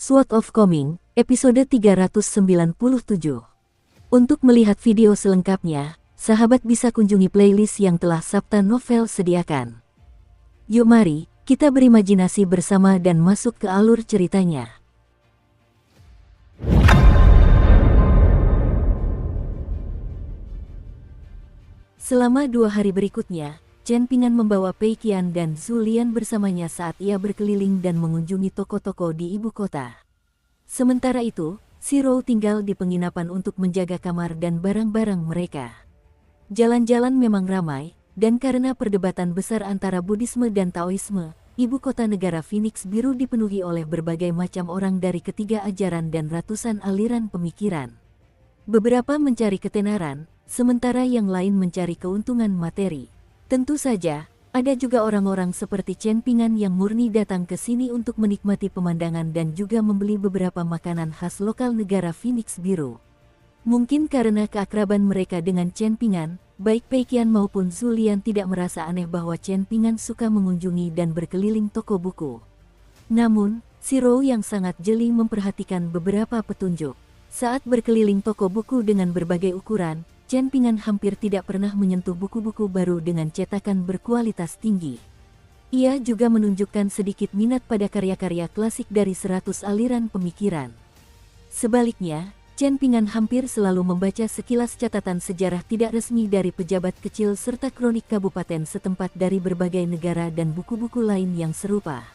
Sword of Coming, episode 397. Untuk melihat video selengkapnya, sahabat bisa kunjungi playlist yang telah Sabta Novel sediakan. Yuk mari, kita berimajinasi bersama dan masuk ke alur ceritanya. Selama 2 hari berikutnya, Chen Ping'an membawa Pei Qian dan Zhu Lian bersamanya saat ia berkeliling dan mengunjungi toko-toko di ibu kota. Sementara itu, si Rou tinggal di penginapan untuk menjaga kamar dan barang-barang mereka. Jalan-jalan memang ramai, dan karena perdebatan besar antara Buddhisme dan Taoisme, ibu kota negara Phoenix Biru dipenuhi oleh berbagai macam orang dari ketiga ajaran dan ratusan aliran pemikiran. Beberapa mencari ketenaran, sementara yang lain mencari keuntungan materi. Tentu saja, ada juga orang-orang seperti Chen Ping'an yang murni datang ke sini untuk menikmati pemandangan dan juga membeli beberapa makanan khas lokal negara Phoenix Biru. Mungkin karena keakraban mereka dengan Chen Ping'an, baik Pei Qian maupun Zhu Lian tidak merasa aneh bahwa Chen Ping'an suka mengunjungi dan berkeliling toko buku. Namun, si Rou yang sangat jeli memperhatikan beberapa petunjuk. Saat berkeliling toko buku dengan berbagai ukuran, Chen Ping'an hampir tidak pernah menyentuh buku-buku baru dengan cetakan berkualitas tinggi. Ia juga menunjukkan sedikit minat pada karya-karya klasik dari 100 aliran pemikiran. Sebaliknya, Chen Ping'an hampir selalu membaca sekilas catatan sejarah tidak resmi dari pejabat kecil serta kronik kabupaten setempat dari berbagai negara dan buku-buku lain yang serupa.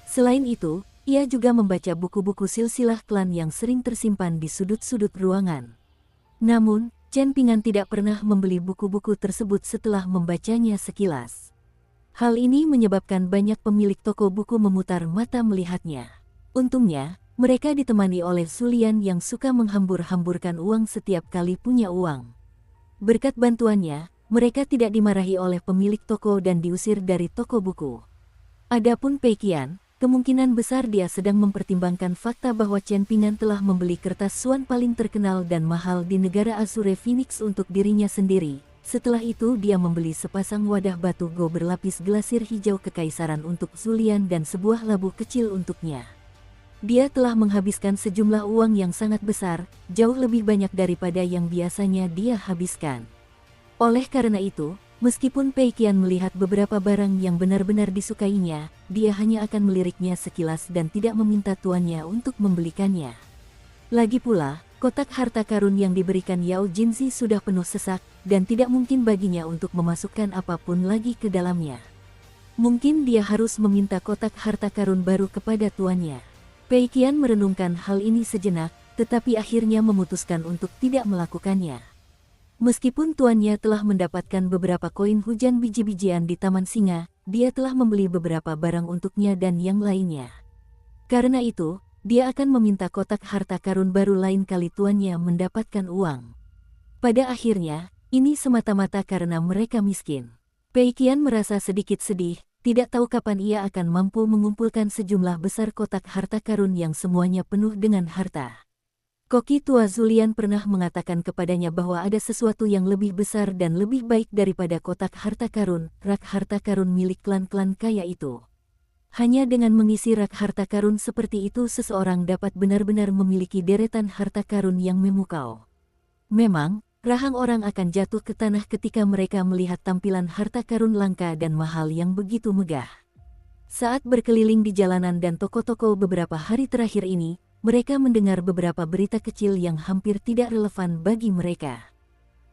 Selain itu, ia juga membaca buku-buku silsilah klan yang sering tersimpan di sudut-sudut ruangan. Namun, Chen Ping'an tidak pernah membeli buku-buku tersebut setelah membacanya sekilas. Hal ini menyebabkan banyak pemilik toko buku memutar mata melihatnya. Untungnya, mereka ditemani oleh Zhu Lian yang suka menghambur-hamburkan uang setiap kali punya uang. Berkat bantuannya, mereka tidak dimarahi oleh pemilik toko dan diusir dari toko buku. Adapun Pei Qian, kemungkinan besar dia sedang mempertimbangkan fakta bahwa Chen Ping'an telah membeli kertas suan paling terkenal dan mahal di negara Azure Phoenix untuk dirinya sendiri. Setelah itu dia membeli sepasang wadah batu go berlapis glasir hijau kekaisaran untuk Zhu Lian dan sebuah labu kecil untuknya. Dia telah menghabiskan sejumlah uang yang sangat besar, jauh lebih banyak daripada yang biasanya dia habiskan. Oleh karena itu, meskipun Pei Qian melihat beberapa barang yang benar-benar disukainya, dia hanya akan meliriknya sekilas dan tidak meminta tuannya untuk membelikannya. Lagi pula, kotak harta karun yang diberikan Yao Jinzi sudah penuh sesak, dan tidak mungkin baginya untuk memasukkan apapun lagi ke dalamnya. Mungkin dia harus meminta kotak harta karun baru kepada tuannya. Pei Qian merenungkan hal ini sejenak, tetapi akhirnya memutuskan untuk tidak melakukannya. Meskipun tuannya telah mendapatkan beberapa koin hujan biji-bijian di Taman Singa, dia telah membeli beberapa barang untuknya dan yang lainnya. Karena itu, dia akan meminta kotak harta karun baru lain kali tuannya mendapatkan uang. Pada akhirnya, ini semata-mata karena mereka miskin. Pei Qian merasa sedikit sedih, tidak tahu kapan ia akan mampu mengumpulkan sejumlah besar kotak harta karun yang semuanya penuh dengan harta. Koki tua Zhu Lian pernah mengatakan kepadanya bahwa ada sesuatu yang lebih besar dan lebih baik daripada kotak harta karun, rak harta karun milik klan-klan kaya itu. Hanya dengan mengisi rak harta karun seperti itu seseorang dapat benar-benar memiliki deretan harta karun yang memukau. Memang, rahang orang akan jatuh ke tanah ketika mereka melihat tampilan harta karun langka dan mahal yang begitu megah. Saat berkeliling di jalanan dan toko-toko beberapa hari terakhir ini, mereka mendengar beberapa berita kecil yang hampir tidak relevan bagi mereka.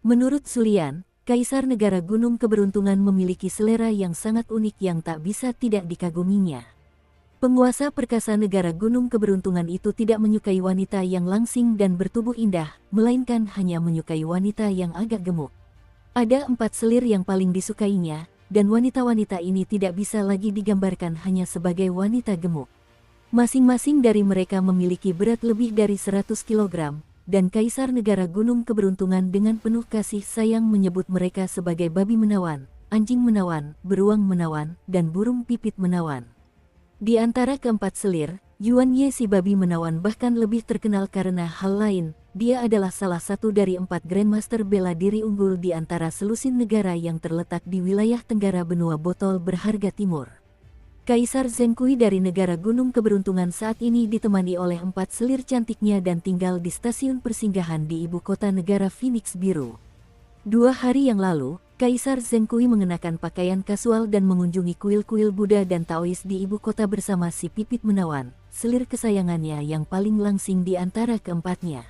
Menurut Zhu Lian, Kaisar Negara Gunung Keberuntungan memiliki selera yang sangat unik yang tak bisa tidak dikaguminya. Penguasa perkasa negara Gunung Keberuntungan itu tidak menyukai wanita yang langsing dan bertubuh indah, melainkan hanya menyukai wanita yang agak gemuk. Ada 4 selir yang paling disukainya, dan wanita-wanita ini tidak bisa lagi digambarkan hanya sebagai wanita gemuk. Masing-masing dari mereka memiliki berat lebih dari 100 kg, dan Kaisar Negara Gunung Keberuntungan dengan penuh kasih sayang menyebut mereka sebagai babi menawan, anjing menawan, beruang menawan, dan burung pipit menawan. Di antara keempat selir, Yuan Ye si babi menawan bahkan lebih terkenal karena hal lain. Dia adalah salah satu dari 4 Grandmaster bela diri unggul di antara selusin negara yang terletak di wilayah Tenggara Benua Botol Berharga Timur. Kaisar Zhengkui dari negara Gunung Keberuntungan saat ini ditemani oleh 4 selir cantiknya dan tinggal di stasiun persinggahan di ibu kota negara Phoenix Biru. 2 hari yang lalu, Kaisar Zhengkui mengenakan pakaian kasual dan mengunjungi kuil-kuil Buddha dan Taois di ibu kota bersama si Pipit Menawan, selir kesayangannya yang paling langsing di antara keempatnya.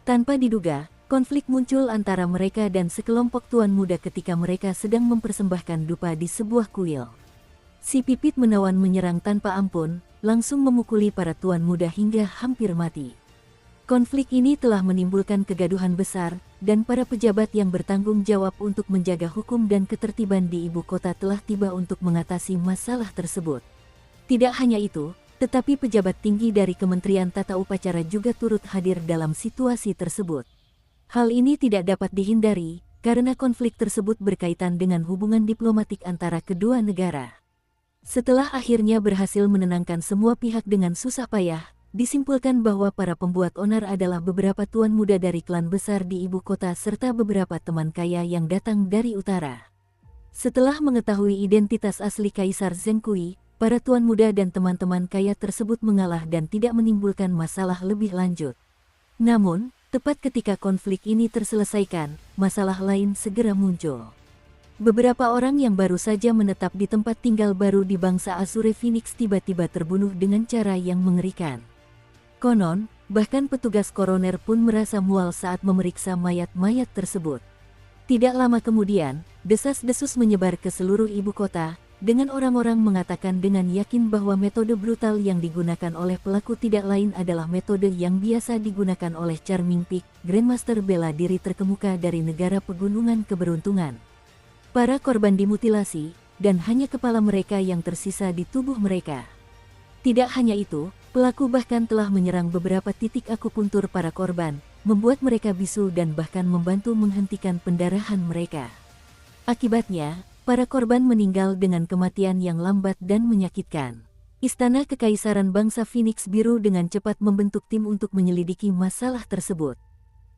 Tanpa diduga, konflik muncul antara mereka dan sekelompok tuan muda ketika mereka sedang mempersembahkan dupa di sebuah kuil. Si Pipit Menawan menyerang tanpa ampun, langsung memukuli para tuan muda hingga hampir mati. Konflik ini telah menimbulkan kegaduhan besar, dan para pejabat yang bertanggung jawab untuk menjaga hukum dan ketertiban di ibu kota telah tiba untuk mengatasi masalah tersebut. Tidak hanya itu, tetapi pejabat tinggi dari Kementerian Tata Upacara juga turut hadir dalam situasi tersebut. Hal ini tidak dapat dihindari, karena konflik tersebut berkaitan dengan hubungan diplomatik antara kedua negara. Setelah akhirnya berhasil menenangkan semua pihak dengan susah payah, disimpulkan bahwa para pembuat onar adalah beberapa tuan muda dari klan besar di ibu kota serta beberapa teman kaya yang datang dari utara. Setelah mengetahui identitas asli Kaisar Zhengkui, para tuan muda dan teman-teman kaya tersebut mengalah dan tidak menimbulkan masalah lebih lanjut. Namun, tepat ketika konflik ini terselesaikan, masalah lain segera muncul. Beberapa orang yang baru saja menetap di tempat tinggal baru di bangsa Azure Phoenix tiba-tiba terbunuh dengan cara yang mengerikan. Konon, bahkan petugas koroner pun merasa mual saat memeriksa mayat-mayat tersebut. Tidak lama kemudian, desas-desus menyebar ke seluruh ibu kota, dengan orang-orang mengatakan dengan yakin bahwa metode brutal yang digunakan oleh pelaku tidak lain adalah metode yang biasa digunakan oleh Charming Peak, Grandmaster bela diri terkemuka dari negara Pegunungan Keberuntungan. Para korban dimutilasi, dan hanya kepala mereka yang tersisa di tubuh mereka. Tidak hanya itu, pelaku bahkan telah menyerang beberapa titik akupuntur para korban, membuat mereka bisu dan bahkan membantu menghentikan pendarahan mereka. Akibatnya, para korban meninggal dengan kematian yang lambat dan menyakitkan. Istana Kekaisaran Bangsa Phoenix Biru dengan cepat membentuk tim untuk menyelidiki masalah tersebut.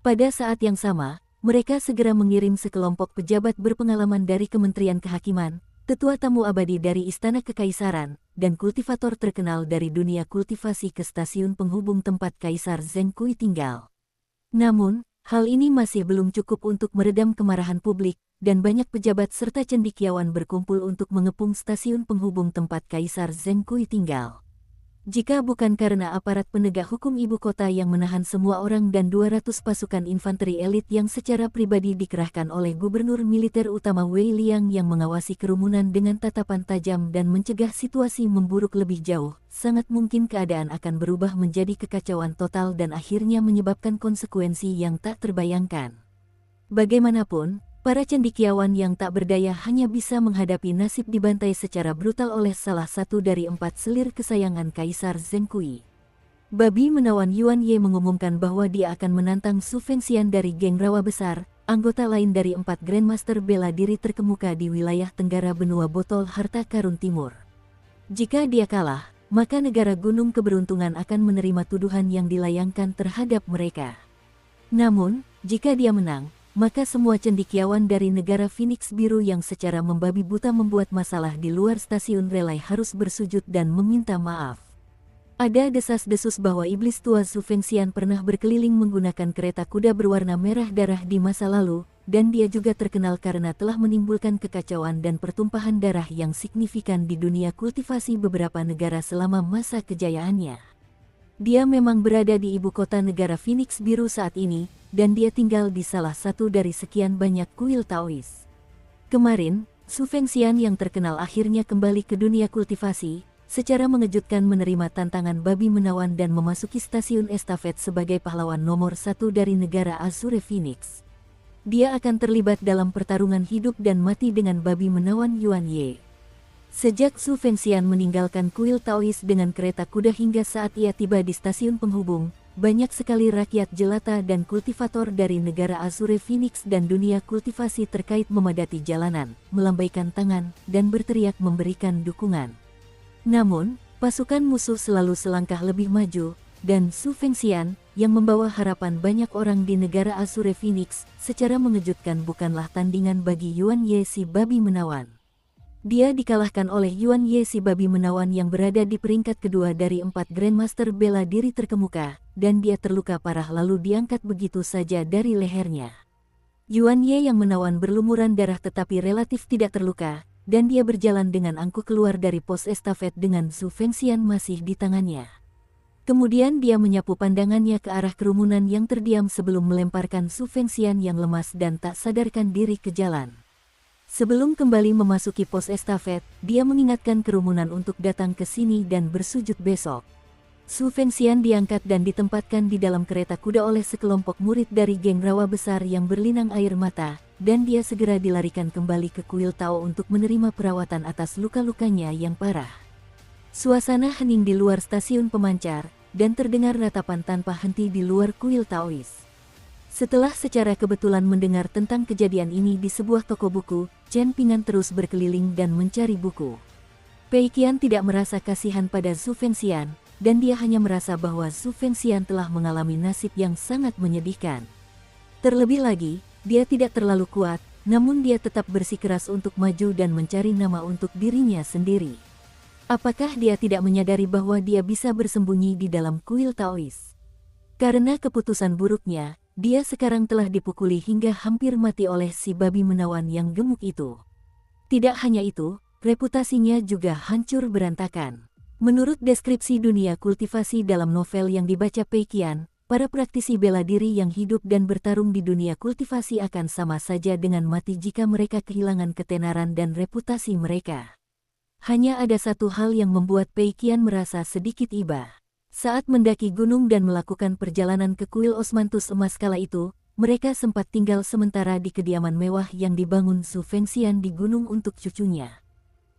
Pada saat yang sama, mereka segera mengirim sekelompok pejabat berpengalaman dari Kementerian Kehakiman, tetua tamu abadi dari Istana Kekaisaran, dan kultivator terkenal dari dunia kultivasi ke stasiun penghubung tempat Kaisar Zhengkui tinggal. Namun, hal ini masih belum cukup untuk meredam kemarahan publik, dan banyak pejabat serta cendekiawan berkumpul untuk mengepung stasiun penghubung tempat Kaisar Zhengkui tinggal. Jika bukan karena aparat penegak hukum ibu kota yang menahan semua orang dan 200 pasukan infanteri elit yang secara pribadi dikerahkan oleh Gubernur Militer Utama Wei Liang yang mengawasi kerumunan dengan tatapan tajam dan mencegah situasi memburuk lebih jauh, sangat mungkin keadaan akan berubah menjadi kekacauan total dan akhirnya menyebabkan konsekuensi yang tak terbayangkan. Bagaimanapun, para cendekiawan yang tak berdaya hanya bisa menghadapi nasib dibantai secara brutal oleh salah satu dari 4 selir kesayangan Kaisar Zhengkui. Babi Menawan Yuan Ye mengumumkan bahwa dia akan menantang Su Fengxian dari geng rawa besar, anggota lain dari 4 Grandmaster bela diri terkemuka di wilayah Tenggara Benua Botol Harta Karun Timur. Jika dia kalah, maka negara Gunung Keberuntungan akan menerima tuduhan yang dilayangkan terhadap mereka. Namun, jika dia menang, maka semua cendekiawan dari negara Phoenix Biru yang secara membabi buta membuat masalah di luar stasiun relay harus bersujud dan meminta maaf. Ada desas-desus bahwa iblis tua Su Fengxian pernah berkeliling menggunakan kereta kuda berwarna merah darah di masa lalu, dan dia juga terkenal karena telah menimbulkan kekacauan dan pertumpahan darah yang signifikan di dunia kultivasi beberapa negara selama masa kejayaannya. Dia memang berada di ibu kota negara Phoenix Biru saat ini, dan dia tinggal di salah satu dari sekian banyak kuil Taois. Kemarin, Su Fengxian yang terkenal akhirnya kembali ke dunia kultivasi, secara mengejutkan menerima tantangan Babi Menawan dan memasuki stasiun estafet sebagai pahlawan nomor 1 dari negara Azure Phoenix. Dia akan terlibat dalam pertarungan hidup dan mati dengan Babi Menawan Yuan Ye. Sejak Su Fengxian meninggalkan kuil Taois dengan kereta kuda hingga saat ia tiba di stasiun penghubung, banyak sekali rakyat jelata dan kultivator dari negara Azure Phoenix dan dunia kultivasi terkait memadati jalanan, melambaikan tangan, dan berteriak memberikan dukungan. Namun, pasukan musuh selalu selangkah lebih maju, dan Su Fengxian, yang membawa harapan banyak orang di negara Azure Phoenix, secara mengejutkan bukanlah tandingan bagi Yuan Ye si Babi Menawan. dia dikalahkan oleh Yuan Ye si babi menawan yang berada di peringkat kedua dari 4 Grandmaster bela diri terkemuka, dan dia terluka parah lalu diangkat begitu saja dari lehernya. Yuan Ye yang menawan berlumuran darah tetapi relatif tidak terluka, dan dia berjalan dengan angkuh keluar dari pos estafet dengan Su Fengxian masih di tangannya. Kemudian dia menyapu pandangannya ke arah kerumunan yang terdiam sebelum melemparkan Su Fengxian yang lemas dan tak sadarkan diri ke jalan. Sebelum kembali memasuki pos estafet, dia mengingatkan kerumunan untuk datang ke sini dan bersujud besok. Su Fengxian diangkat dan ditempatkan di dalam kereta kuda oleh sekelompok murid dari geng rawa besar yang berlinang air mata, dan dia segera dilarikan kembali ke kuil Tao untuk menerima perawatan atas luka-lukanya yang parah. Suasana hening di luar stasiun pemancar, dan terdengar ratapan tanpa henti di luar kuil Taois. Setelah secara kebetulan mendengar tentang kejadian ini di sebuah toko buku, Chen Ping'an terus berkeliling dan mencari buku. Pei Qian tidak merasa kasihan pada Su Fengxian, dan dia hanya merasa bahwa Su Fengxian telah mengalami nasib yang sangat menyedihkan. Terlebih lagi, dia tidak terlalu kuat, namun dia tetap bersikeras untuk maju dan mencari nama untuk dirinya sendiri. Apakah dia tidak menyadari bahwa dia bisa bersembunyi di dalam kuil Taois? Karena keputusan buruknya, dia sekarang telah dipukuli hingga hampir mati oleh si babi menawan yang gemuk itu. Tidak hanya itu, reputasinya juga hancur berantakan. Menurut deskripsi dunia kultivasi dalam novel yang dibaca Pei Qian, para praktisi bela diri yang hidup dan bertarung di dunia kultivasi akan sama saja dengan mati jika mereka kehilangan ketenaran dan reputasi mereka. Hanya ada satu hal yang membuat Pei Qian merasa sedikit iba. Saat mendaki gunung dan melakukan perjalanan ke kuil Osmanthus emas kala itu, mereka sempat tinggal sementara di kediaman mewah yang dibangun Su Fengxian di gunung untuk cucunya.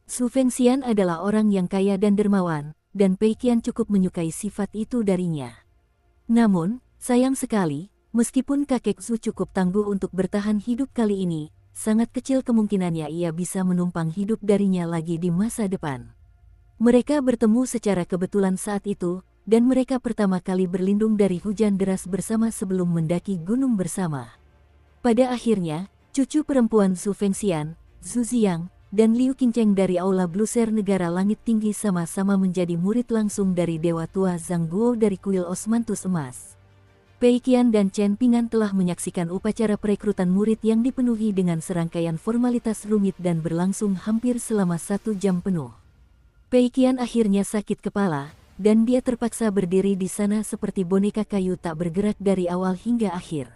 Su Fengxian adalah orang yang kaya dan dermawan, dan Pei Qian cukup menyukai sifat itu darinya. Namun, sayang sekali, meskipun kakek Su cukup tangguh untuk bertahan hidup kali ini, sangat kecil kemungkinannya ia bisa menumpang hidup darinya lagi di masa depan. Mereka bertemu secara kebetulan saat itu, dan mereka pertama kali berlindung dari hujan deras bersama sebelum mendaki gunung bersama. Pada akhirnya, cucu perempuan Su Fengxian, Zhu Ziang, dan Liu Qingcheng dari Aula Bluser Negara Langit Tinggi sama-sama menjadi murid langsung dari Dewa Tua Zhang Guo dari kuil Osmanthus Emas. Pei Qian dan Chen Ping'an telah menyaksikan upacara perekrutan murid yang dipenuhi dengan serangkaian formalitas rumit dan berlangsung hampir selama 1 jam penuh. Pei Qian akhirnya sakit kepala, dan dia terpaksa berdiri di sana seperti boneka kayu tak bergerak dari awal hingga akhir.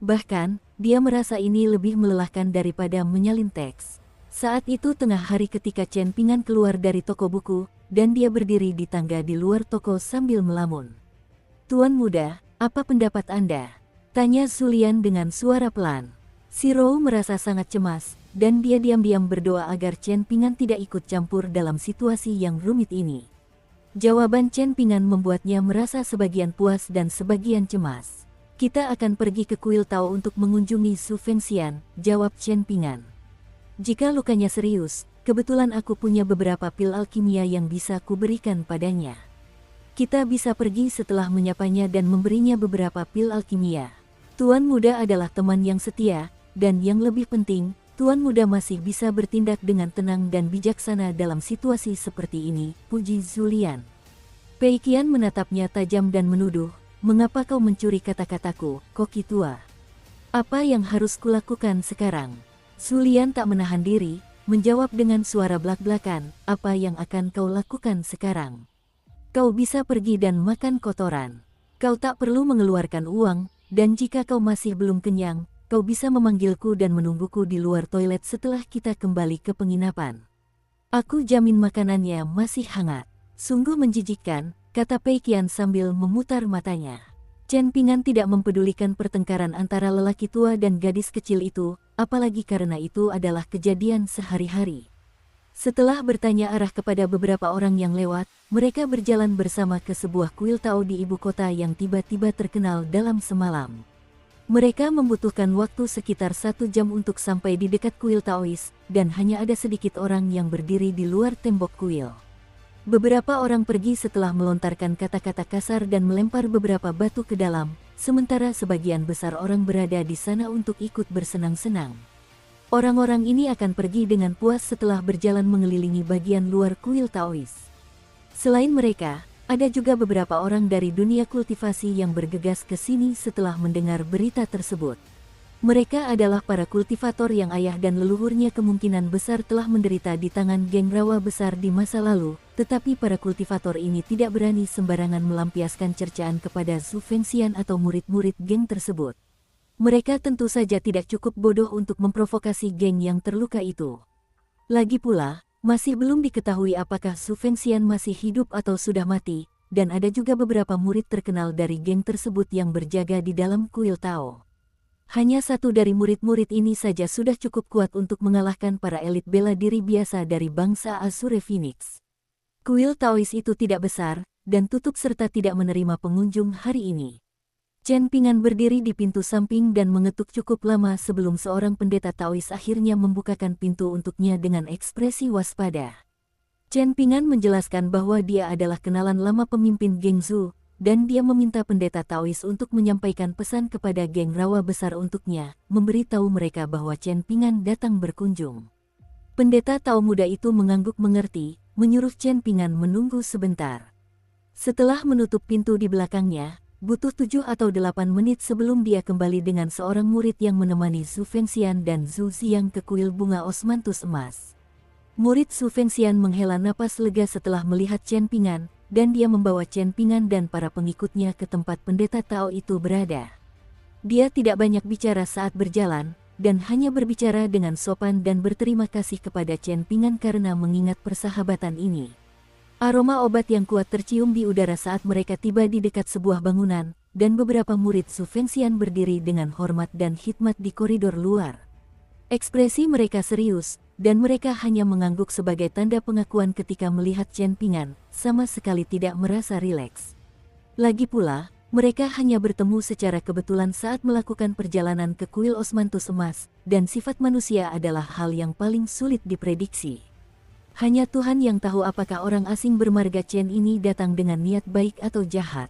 Bahkan, dia merasa ini lebih melelahkan daripada menyalin teks. Saat itu tengah hari ketika Chen Ping'an keluar dari toko buku, dan dia berdiri di tangga di luar toko sambil melamun. "Tuan muda, apa pendapat Anda?" tanya Zulian dengan suara pelan. Si Rou merasa sangat cemas, dan dia diam-diam berdoa agar Chen Ping'an tidak ikut campur dalam situasi yang rumit ini. Jawaban Chen Ping'an membuatnya merasa sebagian puas dan sebagian cemas. "Kita akan pergi ke kuil Tao untuk mengunjungi Su Fengxian," jawab Chen Ping'an. "Jika lukanya serius, kebetulan aku punya beberapa pil alkimia yang bisa kuberikan padanya. Kita bisa pergi setelah menyapanya dan memberinya beberapa pil alkimia. Tuan muda adalah teman yang setia, dan yang lebih penting, Tuan muda masih bisa bertindak dengan tenang dan bijaksana dalam situasi seperti ini," puji Zulian. Pei Qian menatapnya tajam dan menuduh, "Mengapa kau mencuri kata-kataku, koki tua? Apa yang harus kulakukan sekarang?" Zulian tak menahan diri, menjawab dengan suara belak-belakan, "Apa yang akan kau lakukan sekarang? Kau bisa pergi dan makan kotoran. Kau tak perlu mengeluarkan uang, dan jika kau masih belum kenyang, kau bisa memanggilku dan menungguku di luar toilet setelah kita kembali ke penginapan. Aku jamin makanannya masih hangat." "Sungguh menjijikkan," kata Pei Qian sambil memutar matanya. Chen Ping'an tidak mempedulikan pertengkaran antara lelaki tua dan gadis kecil itu, apalagi karena itu adalah kejadian sehari-hari. Setelah bertanya arah kepada beberapa orang yang lewat, mereka berjalan bersama ke sebuah kuil Tao di ibu kota yang tiba-tiba terkenal dalam semalam. Mereka membutuhkan waktu sekitar 1 jam untuk sampai di dekat kuil Taois, dan hanya ada sedikit orang yang berdiri di luar tembok kuil. Beberapa orang pergi setelah melontarkan kata-kata kasar dan melempar beberapa batu ke dalam, sementara sebagian besar orang berada di sana untuk ikut bersenang-senang. Orang-orang ini akan pergi dengan puas setelah berjalan mengelilingi bagian luar kuil Taois. Selain mereka, ada juga beberapa orang dari dunia kultivasi yang bergegas ke sini setelah mendengar berita tersebut. Mereka adalah para kultivator yang ayah dan leluhurnya kemungkinan besar telah menderita di tangan geng rawa besar di masa lalu, tetapi para kultivator ini tidak berani sembarangan melampiaskan cercaan kepada Zhu Fengxian atau murid-murid geng tersebut. Mereka tentu saja tidak cukup bodoh untuk memprovokasi geng yang terluka itu. Lagi pula, masih belum diketahui apakah Zhu Fengxian masih hidup atau sudah mati, dan ada juga beberapa murid terkenal dari geng tersebut yang berjaga di dalam kuil Tao. Hanya satu dari murid-murid ini saja sudah cukup kuat untuk mengalahkan para elit bela diri biasa dari bangsa Azure Phoenix. Kuil Taois itu tidak besar, dan tutup serta tidak menerima pengunjung hari ini. Chen Pingan berdiri di pintu samping dan mengetuk cukup lama sebelum seorang pendeta Taois akhirnya membukakan pintu untuknya dengan ekspresi waspada. Chen Pingan menjelaskan bahwa dia adalah kenalan lama pemimpin geng Zhu, dan dia meminta pendeta Taois untuk menyampaikan pesan kepada geng rawa besar untuknya, memberitahu mereka bahwa Chen Pingan datang berkunjung. Pendeta Tao muda itu mengangguk mengerti, menyuruh Chen Pingan menunggu sebentar. Setelah menutup pintu di belakangnya, butuh 7 atau 8 menit sebelum dia kembali dengan seorang murid yang menemani Zhu Fengxian dan Zhu Xiang ke kuil bunga osmanthus emas. Murid Zhu Fengxian menghela napas lega setelah melihat Chen Pingan, dan dia membawa Chen Pingan dan para pengikutnya ke tempat pendeta Tao itu berada. Dia tidak banyak bicara saat berjalan, dan hanya berbicara dengan sopan dan berterima kasih kepada Chen Pingan karena mengingat persahabatan ini. Aroma obat yang kuat tercium di udara saat mereka tiba di dekat sebuah bangunan, dan beberapa murid Zhu Fengxian berdiri dengan hormat dan khidmat di koridor luar. Ekspresi mereka serius, dan mereka hanya mengangguk sebagai tanda pengakuan ketika melihat Chen Pingan, sama sekali tidak merasa rileks. Lagi pula, mereka hanya bertemu secara kebetulan saat melakukan perjalanan ke kuil osmanthus emas, dan sifat manusia adalah hal yang paling sulit diprediksi. Hanya Tuhan yang tahu apakah orang asing bermarga Chen ini datang dengan niat baik atau jahat.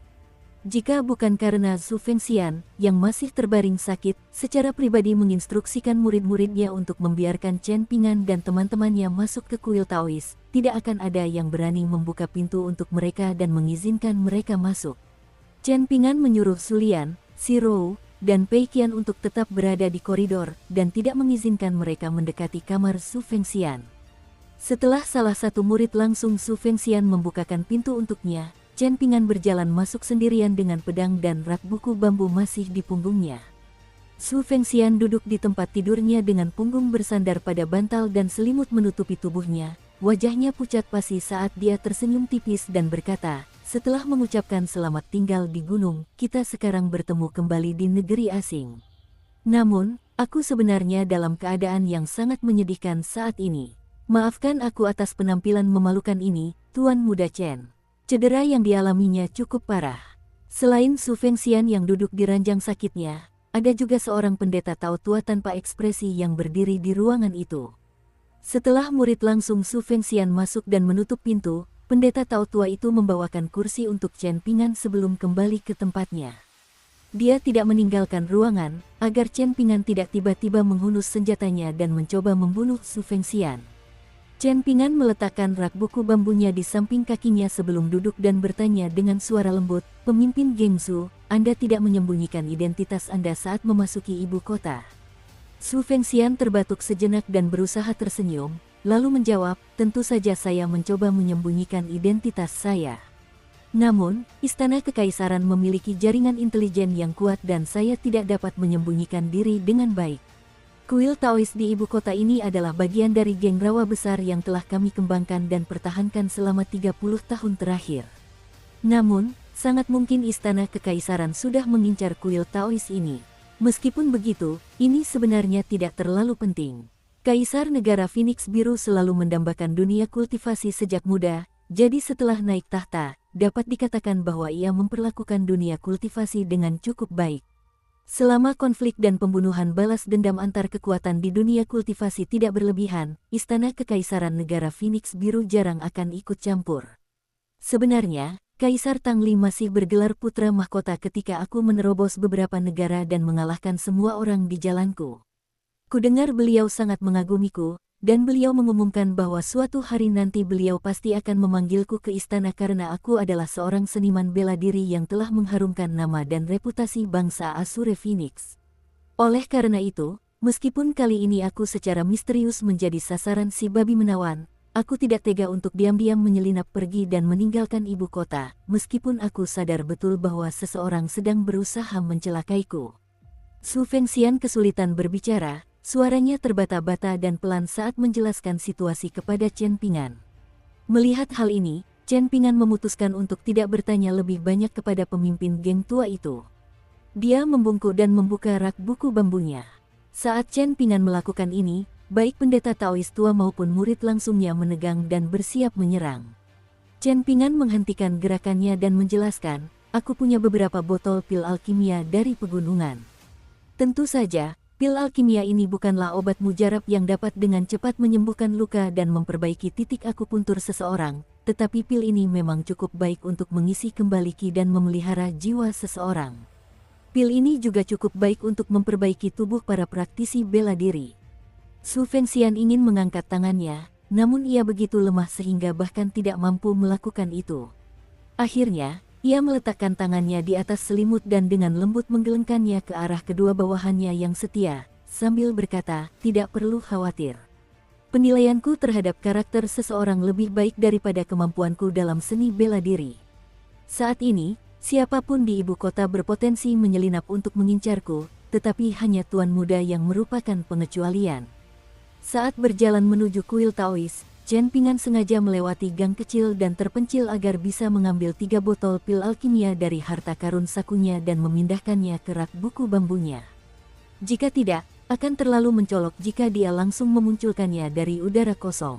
Jika bukan karena Zhu Fengxian, yang masih terbaring sakit, secara pribadi menginstruksikan murid-muridnya untuk membiarkan Chen Pingan dan teman-temannya masuk ke kuil Taois, tidak akan ada yang berani membuka pintu untuk mereka dan mengizinkan mereka masuk. Chen Pingan menyuruh Sulian, Si Rou, dan Pei Qian untuk tetap berada di koridor, dan tidak mengizinkan mereka mendekati kamar Zhu Fengxian. Setelah salah satu murid langsung Zhu Fengxian membukakan pintu untuknya, Chen Pingan berjalan masuk sendirian dengan pedang dan rak buku bambu masih di punggungnya. Zhu Fengxian duduk di tempat tidurnya dengan punggung bersandar pada bantal dan selimut menutupi tubuhnya. Wajahnya pucat pasi saat dia tersenyum tipis dan berkata, setelah mengucapkan selamat tinggal di gunung, kita sekarang bertemu kembali di negeri asing. Namun, aku sebenarnya dalam keadaan yang sangat menyedihkan saat ini. Maafkan aku atas penampilan memalukan ini, Tuan Muda Chen. Cedera yang dialaminya cukup parah. Selain Zhu Fengxian yang duduk di ranjang sakitnya, ada juga seorang pendeta Tao tua tanpa ekspresi yang berdiri di ruangan itu. Setelah murid langsung Zhu Fengxian masuk dan menutup pintu, pendeta Tao tua itu membawakan kursi untuk Chen Pingan sebelum kembali ke tempatnya. Dia tidak meninggalkan ruangan, agar Chen Pingan tidak tiba-tiba menghunus senjatanya dan mencoba membunuh Zhu Fengxian. Chen Pingan meletakkan rak buku bambunya di samping kakinya sebelum duduk dan bertanya dengan suara lembut, "Pemimpin geng Zhu, Anda tidak menyembunyikan identitas Anda saat memasuki ibu kota?" Zhu Fengxian terbatuk sejenak dan berusaha tersenyum, lalu menjawab, "Tentu saja saya mencoba menyembunyikan identitas saya. Namun, Istana Kekaisaran memiliki jaringan intelijen yang kuat dan saya tidak dapat menyembunyikan diri dengan baik. Kuil Taois di ibu kota ini adalah bagian dari geng rawa besar yang telah kami kembangkan dan pertahankan selama 30 tahun terakhir. Namun, sangat mungkin Istana Kekaisaran sudah mengincar kuil Taois ini. Meskipun begitu, ini sebenarnya tidak terlalu penting. Kaisar negara Phoenix Biru selalu mendambakan dunia kultivasi sejak muda, jadi setelah naik tahta, dapat dikatakan bahwa ia memperlakukan dunia kultivasi dengan cukup baik. Selama konflik dan pembunuhan balas dendam antar kekuatan di dunia kultivasi tidak berlebihan, Istana Kekaisaran negara Phoenix Biru jarang akan ikut campur. Sebenarnya, Kaisar Tangli masih bergelar putra mahkota ketika aku menerobos beberapa negara dan mengalahkan semua orang di jalanku. Kudengar beliau sangat mengagumiku, dan beliau mengumumkan bahwa suatu hari nanti beliau pasti akan memanggilku ke istana karena aku adalah seorang seniman bela diri yang telah mengharumkan nama dan reputasi bangsa Azure Phoenix. Oleh karena itu, meskipun kali ini aku secara misterius menjadi sasaran si babi menawan, aku tidak tega untuk diam-diam menyelinap pergi dan meninggalkan ibu kota, meskipun aku sadar betul bahwa seseorang sedang berusaha mencelakaiku. Su Fengxian kesulitan berbicara, suaranya terbata-bata dan pelan saat menjelaskan situasi kepada Chen Pingan. Melihat hal ini, Chen Pingan memutuskan untuk tidak bertanya lebih banyak kepada pemimpin geng tua itu. Dia membungkuk dan membuka rak buku bambunya. Saat Chen Pingan melakukan ini, baik pendeta Taois tua maupun murid langsungnya menegang dan bersiap menyerang. Chen Pingan menghentikan gerakannya dan menjelaskan, aku punya beberapa botol pil alkimia dari pegunungan. Tentu saja, pil alkimia ini bukanlah obat mujarab yang dapat dengan cepat menyembuhkan luka dan memperbaiki titik akupuntur seseorang, tetapi pil ini memang cukup baik untuk mengisi kembali ki dan memelihara jiwa seseorang. Pil ini juga cukup baik untuk memperbaiki tubuh para praktisi bela diri. Su Fengxian ingin mengangkat tangannya, namun ia begitu lemah sehingga bahkan tidak mampu melakukan itu. Akhirnya, ia meletakkan tangannya di atas selimut dan dengan lembut menggelengkannya ke arah kedua bawahannya yang setia, sambil berkata, tidak perlu khawatir. Penilaianku terhadap karakter seseorang lebih baik daripada kemampuanku dalam seni bela diri. Saat ini, siapapun di ibu kota berpotensi menyelinap untuk mengincarku, tetapi hanya tuan muda yang merupakan pengecualian. Saat berjalan menuju kuil Taois, Chen Pingan sengaja melewati gang kecil dan terpencil agar bisa mengambil 3 botol pil alkimia dari harta karun sakunya dan memindahkannya ke rak buku bambunya. Jika tidak, akan terlalu mencolok jika dia langsung memunculkannya dari udara kosong.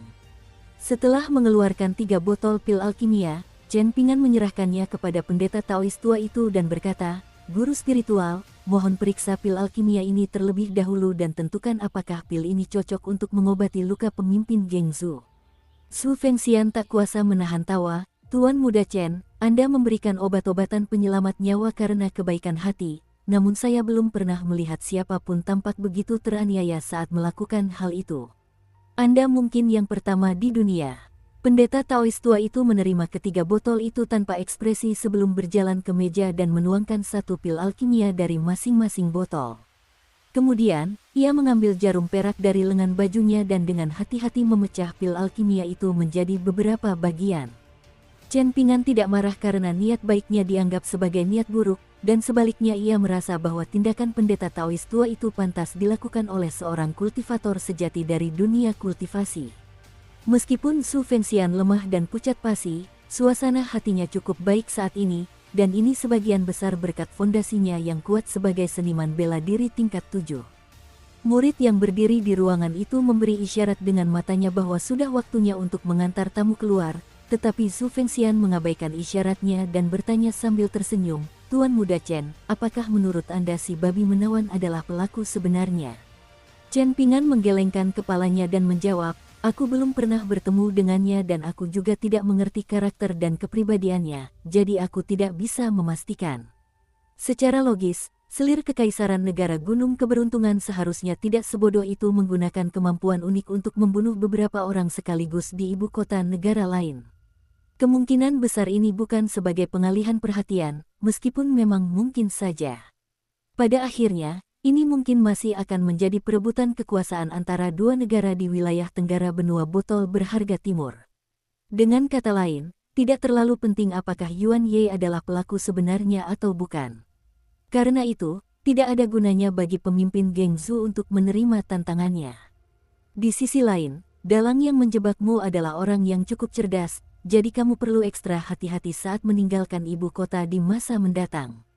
Setelah mengeluarkan 3 botol pil alkimia, Chen Pingan menyerahkannya kepada pendeta Taois tua itu dan berkata, Guru spiritual, mohon periksa pil alkimia ini terlebih dahulu dan tentukan apakah pil ini cocok untuk mengobati luka pemimpin geng Zhu. Su Fengxian tak kuasa menahan tawa, Tuan Muda Chen, Anda memberikan obat-obatan penyelamat nyawa karena kebaikan hati, namun saya belum pernah melihat siapapun tampak begitu teraniaya saat melakukan hal itu. Anda mungkin yang pertama di dunia. Pendeta Taois tua itu menerima ketiga botol itu tanpa ekspresi sebelum berjalan ke meja dan menuangkan 1 pil alkimia dari masing-masing botol. Kemudian, ia mengambil jarum perak dari lengan bajunya dan dengan hati-hati memecah pil alkimia itu menjadi beberapa bagian. Chen Pingan tidak marah karena niat baiknya dianggap sebagai niat buruk, dan sebaliknya ia merasa bahwa tindakan pendeta Taois tua itu pantas dilakukan oleh seorang kultivator sejati dari dunia kultivasi. Meskipun Su Fengxian lemah dan pucat pasi, suasana hatinya cukup baik saat ini, dan ini sebagian besar berkat fondasinya yang kuat sebagai seniman bela diri tingkat 7. Murid yang berdiri di ruangan itu memberi isyarat dengan matanya bahwa sudah waktunya untuk mengantar tamu keluar, tetapi Su Fengxian mengabaikan isyaratnya dan bertanya sambil tersenyum, Tuan Muda Chen, apakah menurut Anda si babi menawan adalah pelaku sebenarnya? Chen Pingan menggelengkan kepalanya dan menjawab, aku belum pernah bertemu dengannya dan aku juga tidak mengerti karakter dan kepribadiannya, jadi aku tidak bisa memastikan. Secara logis, selir kekaisaran negara Gunung Keberuntungan seharusnya tidak sebodoh itu menggunakan kemampuan unik untuk membunuh beberapa orang sekaligus di ibu kota negara lain. Kemungkinan besar ini bukan sebagai pengalihan perhatian, meskipun memang mungkin saja. Pada akhirnya, ini mungkin masih akan menjadi perebutan kekuasaan antara dua negara di wilayah Tenggara Benua Botol Berharga Timur. Dengan kata lain, tidak terlalu penting apakah Yuan Ye adalah pelaku sebenarnya atau bukan. Karena itu, tidak ada gunanya bagi pemimpin geng Zhu untuk menerima tantangannya. Di sisi lain, dalang yang menjebakmu adalah orang yang cukup cerdas, jadi kamu perlu ekstra hati-hati saat meninggalkan ibu kota di masa mendatang.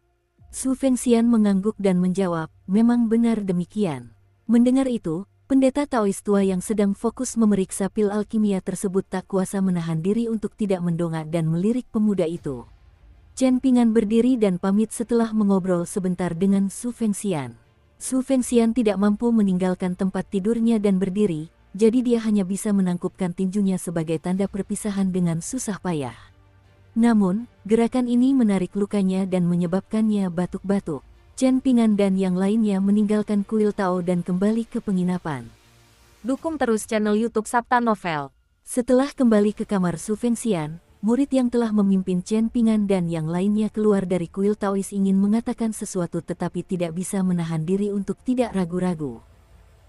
Su Fengxian mengangguk dan menjawab, memang benar demikian. Mendengar itu, pendeta Taois tua yang sedang fokus memeriksa pil alkimia tersebut tak kuasa menahan diri untuk tidak mendongak dan melirik pemuda itu. Chen Pingan berdiri dan pamit setelah mengobrol sebentar dengan Su Fengxian. Su Fengxian tidak mampu meninggalkan tempat tidurnya dan berdiri, jadi dia hanya bisa menangkupkan tinjunya sebagai tanda perpisahan dengan susah payah. Namun, gerakan ini menarik lukanya dan menyebabkannya batuk-batuk. Chen Pingan dan yang lainnya meninggalkan kuil Tao dan kembali ke penginapan. Dukung terus channel YouTube Sabta Novel. Setelah kembali ke kamar Su Fengxian, murid yang telah memimpin Chen Pingan dan yang lainnya keluar dari kuil Taois ingin mengatakan sesuatu tetapi tidak bisa menahan diri untuk tidak ragu-ragu.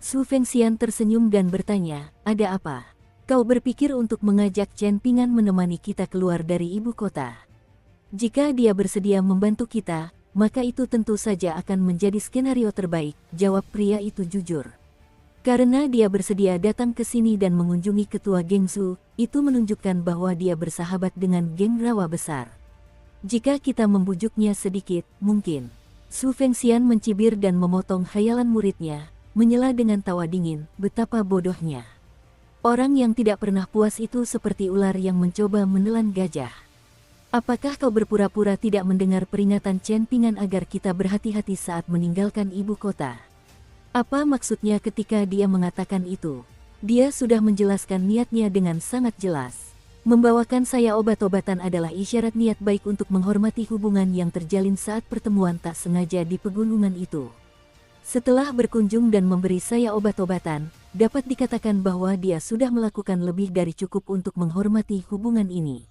Su Fengxian tersenyum dan bertanya, "Ada apa? Kau berpikir untuk mengajak Chen Pingan menemani kita keluar dari ibu kota? Jika dia bersedia membantu kita, maka itu tentu saja akan menjadi skenario terbaik," jawab pria itu jujur. Karena dia bersedia datang ke sini dan mengunjungi ketua geng Su, itu menunjukkan bahwa dia bersahabat dengan geng rawa besar. Jika kita membujuknya sedikit, mungkin. Su Fengxian mencibir dan memotong khayalan muridnya, menyela dengan tawa dingin, betapa bodohnya. Orang yang tidak pernah puas itu seperti ular yang mencoba menelan gajah. Apakah kau berpura-pura tidak mendengar peringatan Chen Pingan agar kita berhati-hati saat meninggalkan ibu kota? Apa maksudnya ketika dia mengatakan itu? Dia sudah menjelaskan niatnya dengan sangat jelas. Membawakan saya obat-obatan adalah isyarat niat baik untuk menghormati hubungan yang terjalin saat pertemuan tak sengaja di pegunungan itu. Setelah berkunjung dan memberi saya obat-obatan, dapat dikatakan bahwa dia sudah melakukan lebih dari cukup untuk menghormati hubungan ini.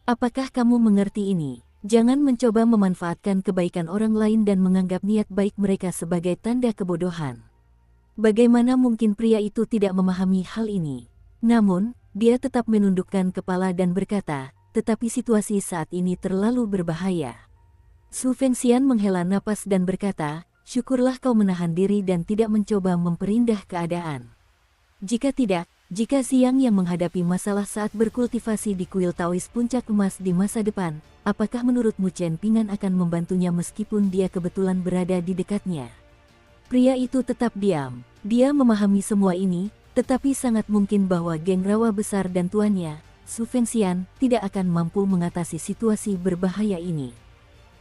Apakah kamu mengerti ini? Jangan mencoba memanfaatkan kebaikan orang lain dan menganggap niat baik mereka sebagai tanda kebodohan. Bagaimana mungkin pria itu tidak memahami hal ini? Namun, dia tetap menundukkan kepala dan berkata, "Tetapi situasi saat ini terlalu berbahaya." Su Fengxian menghela napas dan berkata, "Syukurlah kau menahan diri dan tidak mencoba memperindah keadaan. Jika tidak, jika Xiang yang menghadapi masalah saat berkultivasi di kuil Taois puncak emas di masa depan, apakah menurutmu Chen Pingan akan membantunya meskipun dia kebetulan berada di dekatnya?" Pria itu tetap diam. Dia memahami semua ini, tetapi sangat mungkin bahwa geng rawa besar dan tuannya, Su Fengxian, tidak akan mampu mengatasi situasi berbahaya ini.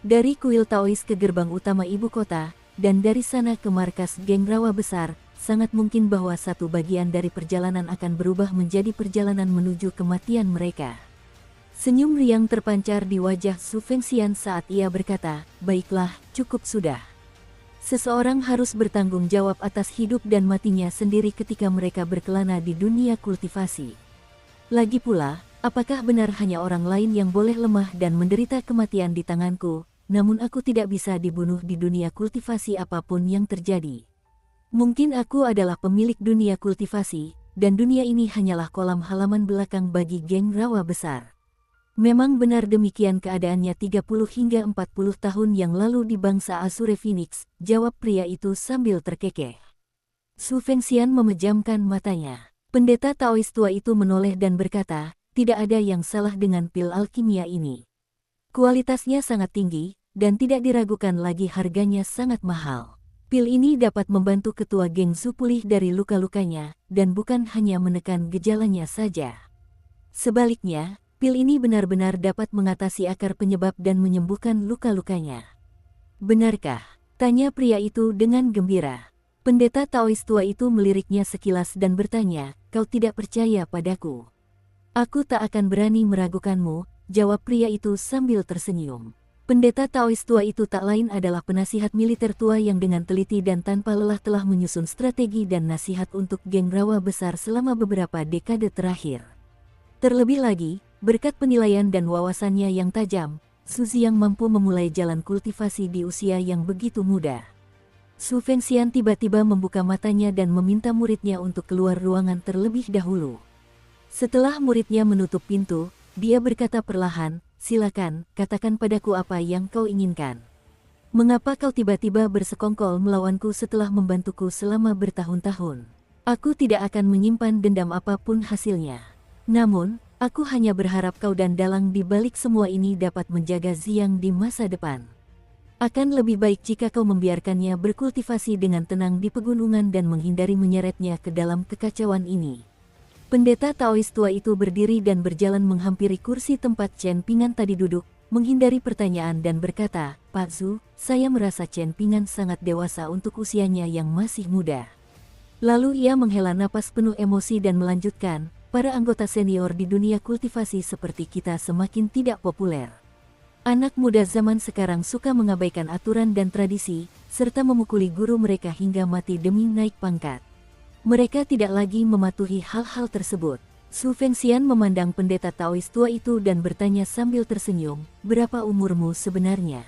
Dari kuil Taois ke gerbang utama ibu kota, dan dari sana ke markas geng rawa besar, sangat mungkin bahwa satu bagian dari perjalanan akan berubah menjadi perjalanan menuju kematian mereka. Senyum riang terpancar di wajah Su Fengxian saat ia berkata, "Baiklah, cukup sudah. Seseorang harus bertanggung jawab atas hidup dan matinya sendiri ketika mereka berkelana di dunia kultivasi. Lagi pula, apakah benar hanya orang lain yang boleh lemah dan menderita kematian di tanganku? Namun aku tidak bisa dibunuh di dunia kultivasi apapun yang terjadi. Mungkin aku adalah pemilik dunia kultivasi, dan dunia ini hanyalah kolam halaman belakang bagi geng rawa besar." Memang benar demikian keadaannya 30 hingga 40 tahun yang lalu di bangsa Azure Phoenix, jawab pria itu sambil terkekeh. Su Fengxian memejamkan matanya. Pendeta Taois tua itu menoleh dan berkata, "Tidak ada yang salah dengan pil alkimia ini. Kualitasnya sangat tinggi, dan tidak diragukan lagi harganya sangat mahal. Pil ini dapat membantu ketua geng Su pulih dari luka-lukanya, dan bukan hanya menekan gejalanya saja. Sebaliknya, pil ini benar-benar dapat mengatasi akar penyebab dan menyembuhkan luka-lukanya." "Benarkah?" tanya pria itu dengan gembira. Pendeta Taois tua itu meliriknya sekilas dan bertanya, "Kau tidak percaya padaku?" "Aku tak akan berani meragukanmu," jawab pria itu sambil tersenyum. Pendeta Taois tua itu tak lain adalah penasihat militer tua yang dengan teliti dan tanpa lelah telah menyusun strategi dan nasihat untuk geng rawa besar selama beberapa dekade terakhir. Terlebih lagi, berkat penilaian dan wawasannya yang tajam, Su Xiang mampu memulai jalan kultivasi di usia yang begitu muda. Su Fengxian tiba-tiba membuka matanya dan meminta muridnya untuk keluar ruangan terlebih dahulu. Setelah muridnya menutup pintu, dia berkata perlahan, "Silakan, katakan padaku apa yang kau inginkan. Mengapa kau tiba-tiba bersekongkol melawanku setelah membantuku selama bertahun-tahun? Aku tidak akan menyimpan dendam apapun hasilnya. Namun, aku hanya berharap kau dan dalang di balik semua ini dapat menjaga Xiang di masa depan. Akan lebih baik jika kau membiarkannya berkultivasi dengan tenang di pegunungan dan menghindari menyeretnya ke dalam kekacauan ini." Pendeta Taois tua itu berdiri dan berjalan menghampiri kursi tempat Chen Pingan tadi duduk, menghindari pertanyaan dan berkata, "Pak Zu, saya merasa Chen Pingan sangat dewasa untuk usianya yang masih muda." Lalu ia menghela napas penuh emosi dan melanjutkan, "Para anggota senior di dunia kultivasi seperti kita semakin tidak populer. Anak muda zaman sekarang suka mengabaikan aturan dan tradisi, serta memukuli guru mereka hingga mati demi naik pangkat. Mereka tidak lagi mematuhi hal-hal tersebut. Su Fengxian memandang pendeta Taois tua itu dan bertanya sambil tersenyum, "Berapa umurmu sebenarnya?"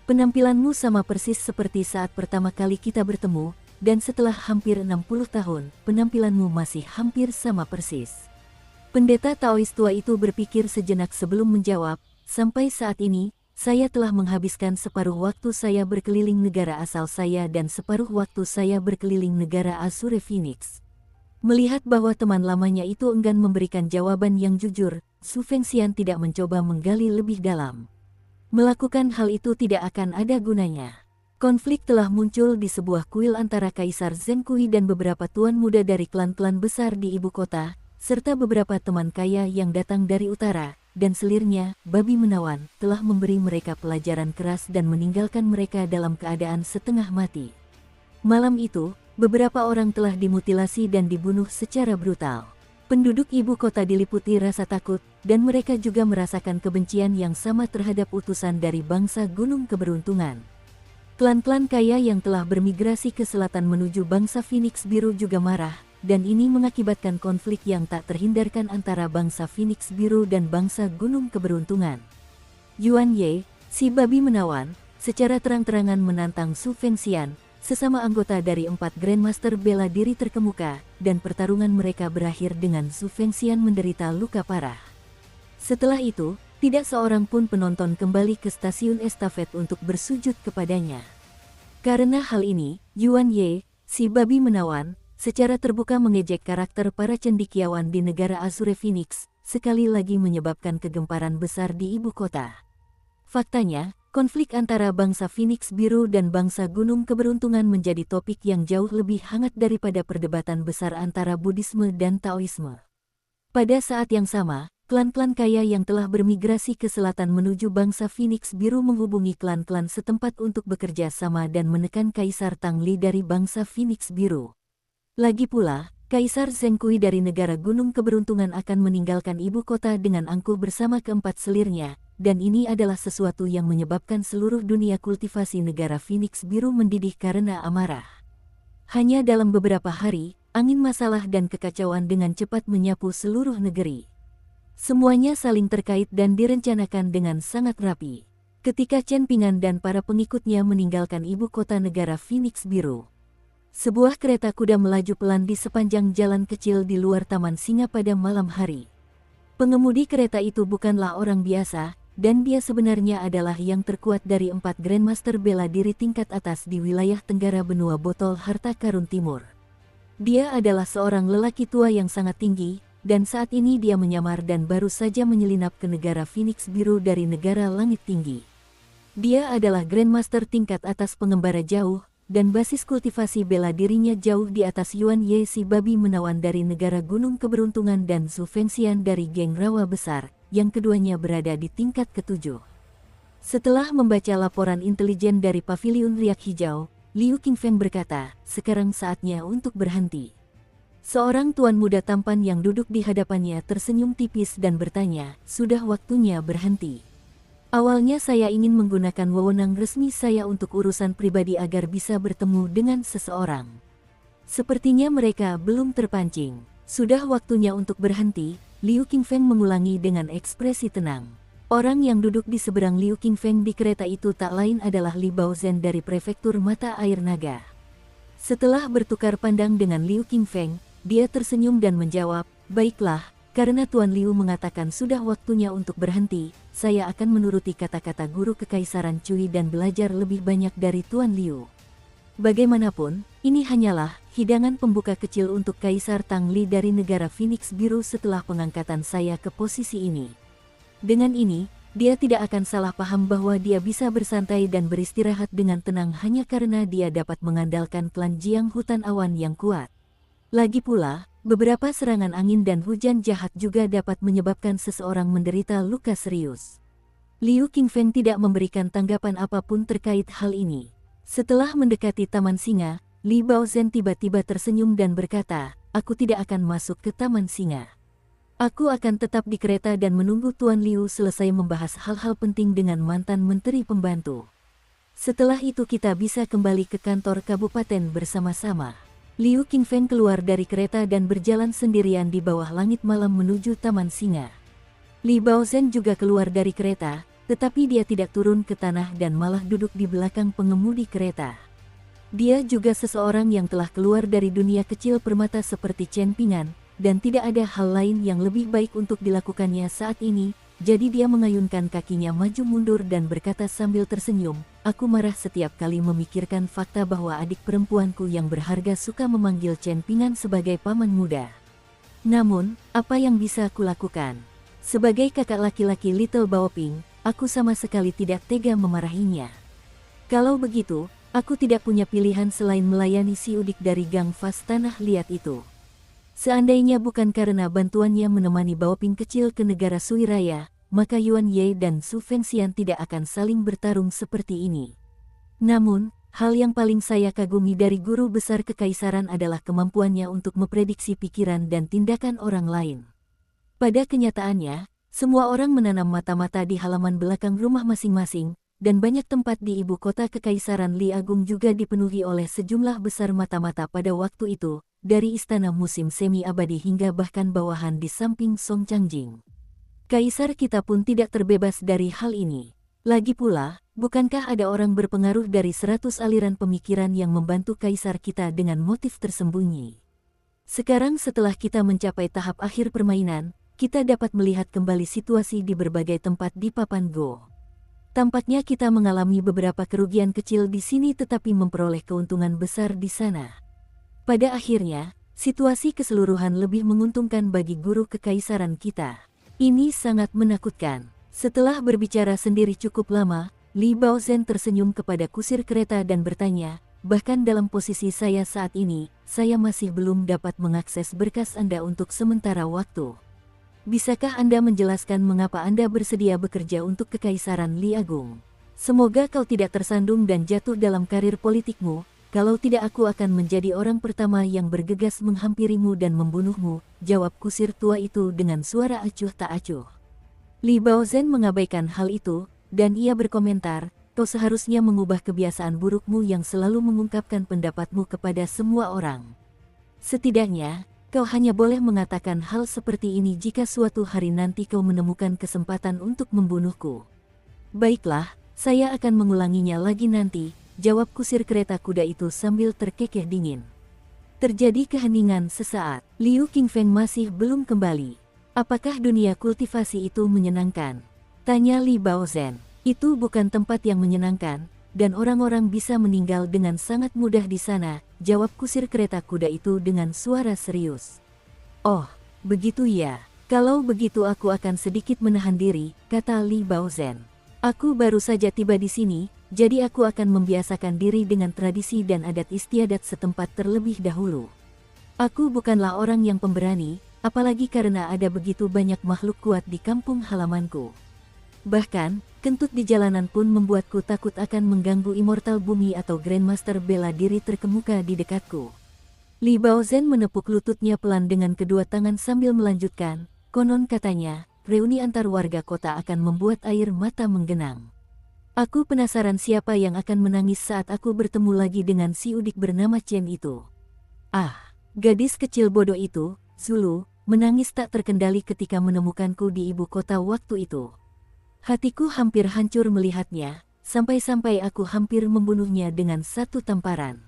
"Penampilanmu sama persis seperti saat pertama kali kita bertemu, dan setelah hampir 60 tahun, penampilanmu masih hampir sama persis." Pendeta Taois tua itu berpikir sejenak sebelum menjawab, "Sampai saat ini, saya telah menghabiskan separuh waktu saya berkeliling negara asal saya dan separuh waktu saya berkeliling negara Azure Phoenix." Melihat bahwa teman lamanya itu enggan memberikan jawaban yang jujur, Su Fengxian tidak mencoba menggali lebih dalam. Melakukan hal itu tidak akan ada gunanya. Konflik telah muncul di sebuah kuil antara Kaisar Zheng Kui dan beberapa tuan muda dari klan-klan besar di ibu kota, serta beberapa teman kaya yang datang dari utara, dan selirnya, babi menawan, telah memberi mereka pelajaran keras dan meninggalkan mereka dalam keadaan setengah mati. Malam itu, beberapa orang telah dimutilasi dan dibunuh secara brutal. Penduduk ibu kota diliputi rasa takut, dan mereka juga merasakan kebencian yang sama terhadap utusan dari bangsa Gunung Keberuntungan. Klan-klan kaya yang telah bermigrasi ke selatan menuju bangsa Phoenix Biru juga marah, dan ini mengakibatkan konflik yang tak terhindarkan antara bangsa Phoenix Biru dan bangsa Gunung Keberuntungan. Yuan Ye, si babi menawan, secara terang-terangan menantang Su Fengxian, sesama anggota dari 4 Grandmaster bela diri terkemuka, dan pertarungan mereka berakhir dengan Su Fengxian menderita luka parah. Setelah itu, tidak seorang pun penonton kembali ke stasiun estafet untuk bersujud kepadanya. Karena hal ini, Yuan Ye, si babi menawan, secara terbuka mengejek karakter para cendekiawan di negara Azure Phoenix, sekali lagi menyebabkan kegemparan besar di ibu kota. Faktanya, konflik antara bangsa Phoenix Biru dan bangsa Gunung Keberuntungan menjadi topik yang jauh lebih hangat daripada perdebatan besar antara Buddhisme dan Taoisme. Pada saat yang sama, klan-klan kaya yang telah bermigrasi ke selatan menuju bangsa Phoenix Biru menghubungi klan-klan setempat untuk bekerja sama dan menekan Kaisar Tang Li dari bangsa Phoenix Biru. Lagi pula, Kaisar Zheng Kui dari negara Gunung Keberuntungan akan meninggalkan ibu kota dengan angkuh bersama keempat selirnya, dan ini adalah sesuatu yang menyebabkan seluruh dunia kultivasi negara Phoenix Biru mendidih karena amarah. Hanya dalam beberapa hari, angin masalah dan kekacauan dengan cepat menyapu seluruh negeri. Semuanya saling terkait dan direncanakan dengan sangat rapi. Ketika Chen Pingan dan para pengikutnya meninggalkan ibu kota negara Phoenix Biru, sebuah kereta kuda melaju pelan di sepanjang jalan kecil di luar Taman Singa pada malam hari. Pengemudi kereta itu bukanlah orang biasa, dan dia sebenarnya adalah yang terkuat dari 4 Grandmaster bela diri tingkat atas di wilayah Tenggara Benua Botol Harta Karun Timur. Dia adalah seorang lelaki tua yang sangat tinggi, dan saat ini dia menyamar dan baru saja menyelinap ke negara Phoenix Biru dari negara Langit Tinggi. Dia adalah Grandmaster tingkat atas pengembara jauh, dan basis kultivasi bela dirinya jauh di atas Yuan Ye si babi menawan dari negara Gunung Keberuntungan dan Su Fengxian dari geng rawa besar, yang keduanya berada di tingkat ke-7. Setelah membaca laporan intelijen dari Paviliun Riak Hijau, Liu Qingfeng berkata, "Sekarang saatnya untuk berhenti." Seorang tuan muda tampan yang duduk di hadapannya tersenyum tipis dan bertanya, "Sudah waktunya berhenti. Awalnya saya ingin menggunakan wewenang resmi saya untuk urusan pribadi agar bisa bertemu dengan seseorang. Sepertinya mereka belum terpancing. Sudah waktunya untuk berhenti," Liu Qingfeng mengulangi dengan ekspresi tenang. Orang yang duduk di seberang Liu Qingfeng di kereta itu tak lain adalah Li Baozhen dari Prefektur Mata Air Naga. Setelah bertukar pandang dengan Liu Qingfeng, dia tersenyum dan menjawab, "Baiklah, karena Tuan Liu mengatakan sudah waktunya untuk berhenti, saya akan menuruti kata-kata guru Kekaisaran Cui dan belajar lebih banyak dari Tuan Liu. Bagaimanapun, ini hanyalah hidangan pembuka kecil untuk Kaisar Tang Li dari negara Phoenix Biru setelah pengangkatan saya ke posisi ini." Dengan ini, dia tidak akan salah paham bahwa dia bisa bersantai dan beristirahat dengan tenang hanya karena dia dapat mengandalkan klan Jiang Hutan Awan yang kuat. Lagi pula, beberapa serangan angin dan hujan jahat juga dapat menyebabkan seseorang menderita luka serius. Liu Qingfeng tidak memberikan tanggapan apapun terkait hal ini. Setelah mendekati Taman Singa, Li Baozhen tiba-tiba tersenyum dan berkata, "Aku tidak akan masuk ke Taman Singa." Aku akan tetap di kereta dan menunggu Tuan Liu selesai membahas hal-hal penting dengan mantan menteri pembantu. Setelah itu kita bisa kembali ke kantor kabupaten bersama-sama. Liu Qingfeng keluar dari kereta dan berjalan sendirian di bawah langit malam menuju Taman Singa. Li Baozhen juga keluar dari kereta, tetapi dia tidak turun ke tanah dan malah duduk di belakang pengemudi kereta. Dia juga seseorang yang telah keluar dari dunia kecil permata seperti Chen Ping'an, dan tidak ada hal lain yang lebih baik untuk dilakukannya saat ini, jadi dia mengayunkan kakinya maju mundur dan berkata sambil tersenyum, "Aku marah setiap kali memikirkan fakta bahwa adik perempuanku yang berharga suka memanggil Chen Ping'an sebagai paman muda. Namun, apa yang bisa aku lakukan? Sebagai kakak laki-laki Little Baoping, aku sama sekali tidak tega memarahinya. Kalau begitu, aku tidak punya pilihan selain melayani si udik dari Gang Fas Tanah Liat itu. Seandainya bukan karena bantuannya menemani Baoping kecil ke negara Sui Raya, maka Yuan Ye dan Su Fengxian tidak akan saling bertarung seperti ini. Namun, hal yang paling saya kagumi dari guru besar kekaisaran adalah kemampuannya untuk memprediksi pikiran dan tindakan orang lain. Pada kenyataannya, semua orang menanam mata-mata di halaman belakang rumah masing-masing, dan banyak tempat di ibu kota kekaisaran Li Agung juga dipenuhi oleh sejumlah besar mata-mata pada waktu itu, dari istana musim semi abadi hingga bahkan bawahan di samping Song Changjing. Kaisar kita pun tidak terbebas dari hal ini. Lagi pula, bukankah ada orang berpengaruh dari 100 aliran pemikiran yang membantu kaisar kita dengan motif tersembunyi? Sekarang setelah kita mencapai tahap akhir permainan, kita dapat melihat kembali situasi di berbagai tempat di Papan Go. Tampaknya kita mengalami beberapa kerugian kecil di sini tetapi memperoleh keuntungan besar di sana. Pada akhirnya, situasi keseluruhan lebih menguntungkan bagi guru kekaisaran kita. Ini sangat menakutkan. Setelah berbicara sendiri cukup lama, Li Baozhen tersenyum kepada kusir kereta dan bertanya, "Bahkan dalam posisi saya saat ini, saya masih belum dapat mengakses berkas Anda untuk sementara waktu. Bisakah Anda menjelaskan mengapa Anda bersedia bekerja untuk kekaisaran Li Agung? Semoga kau tidak tersandung dan jatuh dalam karir politikmu. Kalau tidak aku akan menjadi orang pertama yang bergegas menghampirimu dan membunuhmu," jawab kusir tua itu dengan suara acuh tak acuh. Li Baozhen mengabaikan hal itu, dan ia berkomentar, "Kau seharusnya mengubah kebiasaan burukmu yang selalu mengungkapkan pendapatmu kepada semua orang. Setidaknya, kau hanya boleh mengatakan hal seperti ini jika suatu hari nanti kau menemukan kesempatan untuk membunuhku." "Baiklah, saya akan mengulanginya lagi nanti," jawab kusir kereta kuda itu sambil terkekeh dingin. Terjadi keheningan sesaat. Liu Qingfeng masih belum kembali. "Apakah dunia kultivasi itu menyenangkan?" tanya Li Baozhen. "Itu bukan tempat yang menyenangkan, dan orang-orang bisa meninggal dengan sangat mudah di sana," jawab kusir kereta kuda itu dengan suara serius. "Oh, begitu ya. Kalau begitu aku akan sedikit menahan diri," kata Li Baozhen. "Aku baru saja tiba di sini, jadi aku akan membiasakan diri dengan tradisi dan adat istiadat setempat terlebih dahulu. Aku bukanlah orang yang pemberani, apalagi karena ada begitu banyak makhluk kuat di kampung halamanku. Bahkan, kentut di jalanan pun membuatku takut akan mengganggu Immortal Bumi atau Grandmaster bela diri terkemuka di dekatku." Li Baozhen menepuk lututnya pelan dengan kedua tangan sambil melanjutkan, "Konon katanya, reuni antar warga kota akan membuat air mata menggenang. Aku penasaran siapa yang akan menangis saat aku bertemu lagi dengan si udik bernama Chen itu. Ah, gadis kecil bodoh itu, Zulu, menangis tak terkendali ketika menemukanku di ibu kota waktu itu. Hatiku hampir hancur melihatnya, sampai-sampai aku hampir membunuhnya dengan satu tamparan.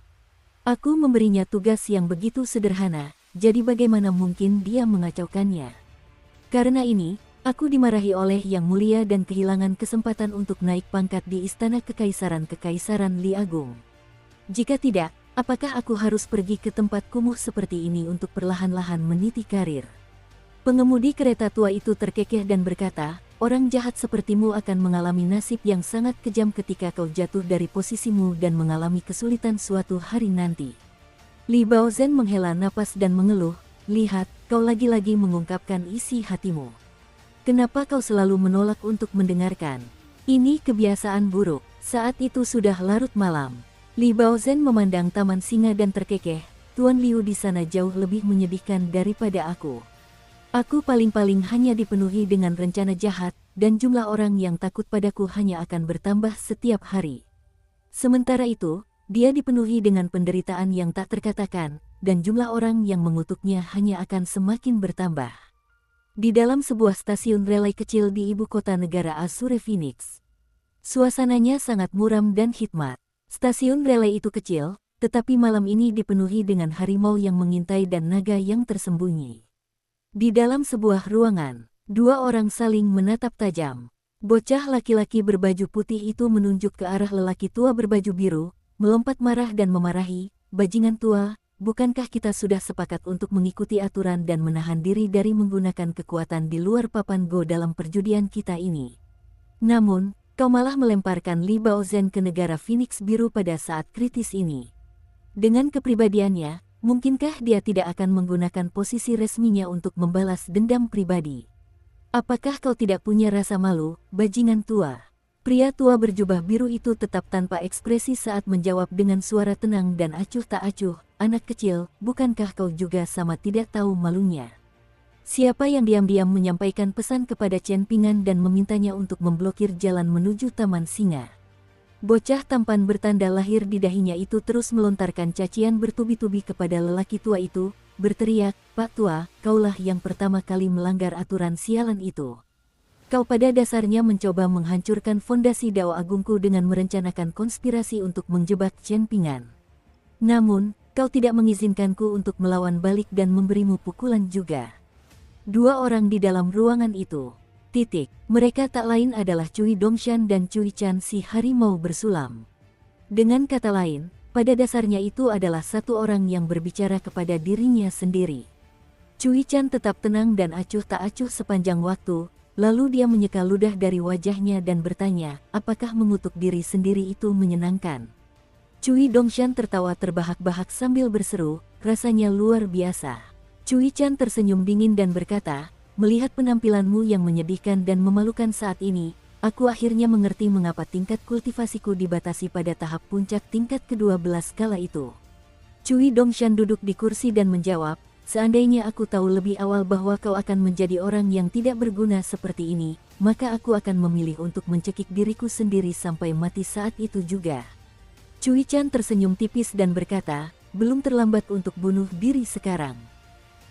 Aku memberinya tugas yang begitu sederhana, jadi bagaimana mungkin dia mengacaukannya? Karena ini, aku dimarahi oleh Yang Mulia dan kehilangan kesempatan untuk naik pangkat di Istana Kekaisaran Li Agung. Jika tidak, apakah aku harus pergi ke tempat kumuh seperti ini untuk perlahan-lahan meniti karir?" Pengemudi kereta tua itu terkekeh dan berkata, "Orang jahat sepertimu akan mengalami nasib yang sangat kejam ketika kau jatuh dari posisimu dan mengalami kesulitan suatu hari nanti." Li Baozhen menghela napas dan mengeluh, "Lihat, kau lagi-lagi mengungkapkan isi hatimu. Kenapa kau selalu menolak untuk mendengarkan? Ini kebiasaan buruk." Saat itu sudah larut malam. Li Baozhen memandang Taman Singa dan terkekeh, "Tuan Liu di sana jauh lebih menyedihkan daripada aku. Aku paling-paling hanya dipenuhi dengan rencana jahat, dan jumlah orang yang takut padaku hanya akan bertambah setiap hari. Sementara itu, dia dipenuhi dengan penderitaan yang tak terkatakan, dan jumlah orang yang mengutuknya hanya akan semakin bertambah. Di dalam sebuah stasiun relay kecil di ibu kota negara Azure Phoenix. Suasananya sangat muram dan hikmat. Stasiun relay itu kecil, tetapi malam ini dipenuhi dengan harimau yang mengintai dan naga yang tersembunyi. Di dalam sebuah ruangan, dua orang saling menatap tajam. Bocah laki-laki berbaju putih itu menunjuk ke arah lelaki tua berbaju biru, melompat marah dan memarahi, "Bajingan tua, bukankah kita sudah sepakat untuk mengikuti aturan dan menahan diri dari menggunakan kekuatan di luar papan Go dalam perjudian kita ini? Namun, kau malah melemparkan Li Baozhen ke negara Phoenix Biru pada saat kritis ini. Dengan kepribadiannya, mungkinkah dia tidak akan menggunakan posisi resminya untuk membalas dendam pribadi? Apakah kau tidak punya rasa malu, bajingan tua?" Pria tua berjubah biru itu tetap tanpa ekspresi saat menjawab dengan suara tenang dan acuh tak acuh, "Anak kecil, bukankah kau juga sama tidak tahu malunya? Siapa yang diam-diam menyampaikan pesan kepada Chen Pingan dan memintanya untuk memblokir jalan menuju Taman Singa?" Bocah tampan bertanda lahir di dahinya itu terus melontarkan cacian bertubi-tubi kepada lelaki tua itu, berteriak, "Pak tua, kaulah yang pertama kali melanggar aturan sialan itu. Kau pada dasarnya mencoba menghancurkan fondasi Dao Agungku dengan merencanakan konspirasi untuk menjebak Chen Pingan. Namun, kau tidak mengizinkanku untuk melawan balik dan memberimu pukulan juga." Dua orang di dalam ruangan itu. Mereka tak lain adalah Cui Dongshan dan Cui Chan si harimau bersulam. Dengan kata lain, pada dasarnya itu adalah satu orang yang berbicara kepada dirinya sendiri. Cui Chan tetap tenang dan acuh tak acuh sepanjang waktu, lalu dia menyeka ludah dari wajahnya dan bertanya, "Apakah mengutuk diri sendiri itu menyenangkan?" Cui Dongshan tertawa terbahak-bahak sambil berseru, "Rasanya luar biasa." Cui Chan tersenyum dingin dan berkata, "Melihat penampilanmu yang menyedihkan dan memalukan saat ini, aku akhirnya mengerti mengapa tingkat kultivasiku dibatasi pada tahap puncak tingkat ke-12 kala itu." Cui Dongshan duduk di kursi dan menjawab, "Seandainya aku tahu lebih awal bahwa kau akan menjadi orang yang tidak berguna seperti ini, maka aku akan memilih untuk mencekik diriku sendiri sampai mati saat itu juga." Cui Chan tersenyum tipis dan berkata, "Belum terlambat untuk bunuh diri sekarang.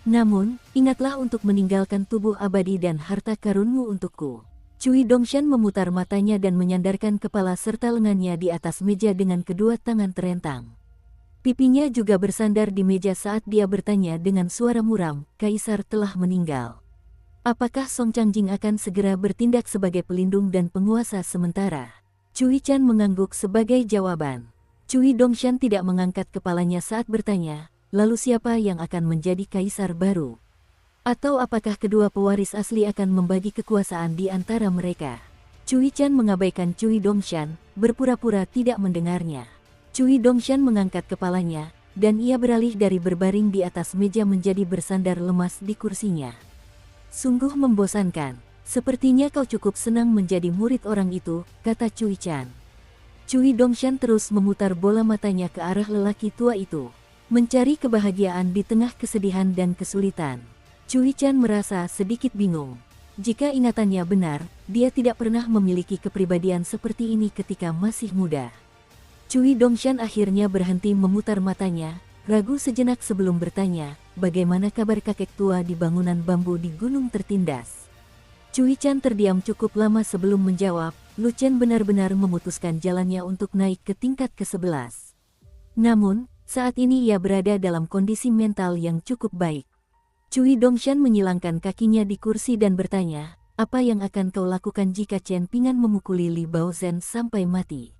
Namun, ingatlah untuk meninggalkan tubuh abadi dan harta karunmu untukku." Cui Dongshan memutar matanya dan menyandarkan kepala serta lengannya di atas meja dengan kedua tangan terentang. Pipinya juga bersandar di meja saat dia bertanya dengan suara muram, "Kaisar telah meninggal. Apakah Song Changjing akan segera bertindak sebagai pelindung dan penguasa sementara?" Cui Chan mengangguk sebagai jawaban. Cui Dongshan tidak mengangkat kepalanya saat bertanya, "Lalu siapa yang akan menjadi kaisar baru? Atau apakah kedua pewaris asli akan membagi kekuasaan di antara mereka?" Cui Chan mengabaikan Cui Dongshan, berpura-pura tidak mendengarnya. Cui Dongshan mengangkat kepalanya, dan ia beralih dari berbaring di atas meja menjadi bersandar lemas di kursinya. "Sungguh membosankan. Sepertinya kau cukup senang menjadi murid orang itu," kata Cui Chan. Cui Dongshan terus memutar bola matanya ke arah lelaki tua itu. Mencari kebahagiaan di tengah kesedihan dan kesulitan. Cui Chan merasa sedikit bingung. Jika ingatannya benar, dia tidak pernah memiliki kepribadian seperti ini ketika masih muda. Cui Dongshan akhirnya berhenti memutar matanya, ragu sejenak sebelum bertanya, "Bagaimana kabar kakek tua di bangunan bambu di gunung tertindas?" Cui Chan terdiam cukup lama sebelum menjawab, "Lu Chen benar-benar memutuskan jalannya untuk naik ke tingkat ke-11. Namun, saat ini ia berada dalam kondisi mental yang cukup baik." Cui Dongshan menyilangkan kakinya di kursi dan bertanya, "Apa yang akan kau lakukan jika Chen Pingan memukuli Li Baozhen sampai mati?"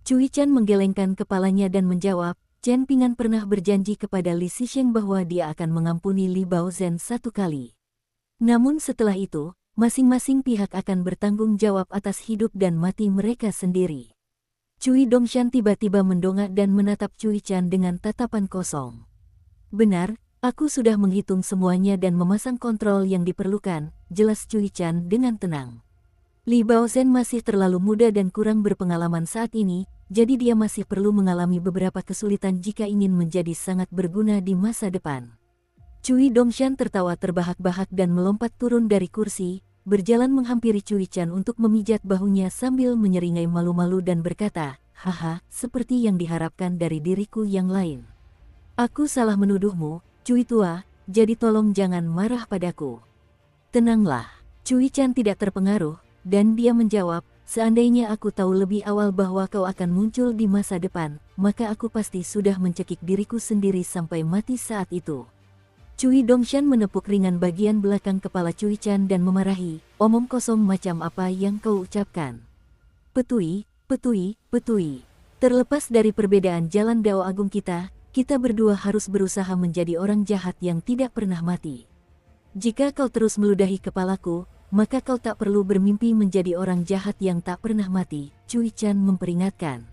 Cui Chan menggelengkan kepalanya dan menjawab, "Chen Pingan pernah berjanji kepada Li Xisheng bahwa dia akan mengampuni Li Baozhen satu kali. Namun setelah itu, masing-masing pihak akan bertanggung jawab atas hidup dan mati mereka sendiri." Cui Dongshan tiba-tiba mendongak dan menatap Cui Chan dengan tatapan kosong. "Benar, aku sudah menghitung semuanya dan memasang kontrol yang diperlukan," jelas Cui Chan dengan tenang. "Li Baozhen masih terlalu muda dan kurang berpengalaman saat ini, jadi dia masih perlu mengalami beberapa kesulitan jika ingin menjadi sangat berguna di masa depan. Cui Dongshan tertawa terbahak-bahak dan melompat turun dari kursi, berjalan menghampiri Cui Chan untuk memijat bahunya sambil menyeringai malu-malu dan berkata, "Haha, seperti yang diharapkan dari diriku yang lain. Aku salah menuduhmu, Cui tua, jadi tolong jangan marah padaku." "Tenanglah." Cui Chan tidak terpengaruh, dan dia menjawab, "Seandainya aku tahu lebih awal bahwa kau akan muncul di masa depan, maka aku pasti sudah mencekik diriku sendiri sampai mati saat itu." Cui Dongshan menepuk ringan bagian belakang kepala Cui Chan dan memarahi, "Omong kosong macam apa yang kau ucapkan? Petui, petui, petui. Terlepas dari perbedaan jalan Dao Agung kita berdua harus berusaha menjadi orang jahat yang tidak pernah mati. Jika kau terus meludahi kepalaku, maka kau tak perlu bermimpi menjadi orang jahat yang tak pernah mati," Cui Chan memperingatkan.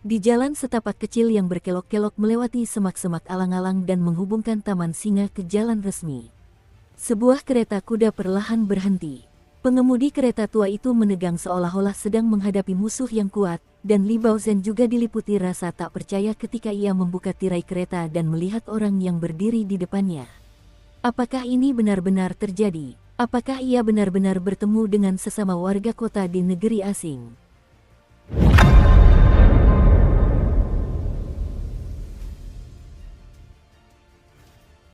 Di jalan setapak kecil yang berkelok-kelok melewati semak-semak alang-alang dan menghubungkan Taman Singa ke jalan resmi, sebuah kereta kuda perlahan berhenti. Pengemudi kereta tua itu menegang seolah-olah sedang menghadapi musuh yang kuat, dan Li Baozhen juga diliputi rasa tak percaya ketika ia membuka tirai kereta dan melihat orang yang berdiri di depannya. Apakah ini benar-benar terjadi? Apakah ia benar-benar bertemu dengan sesama warga kota di negeri asing?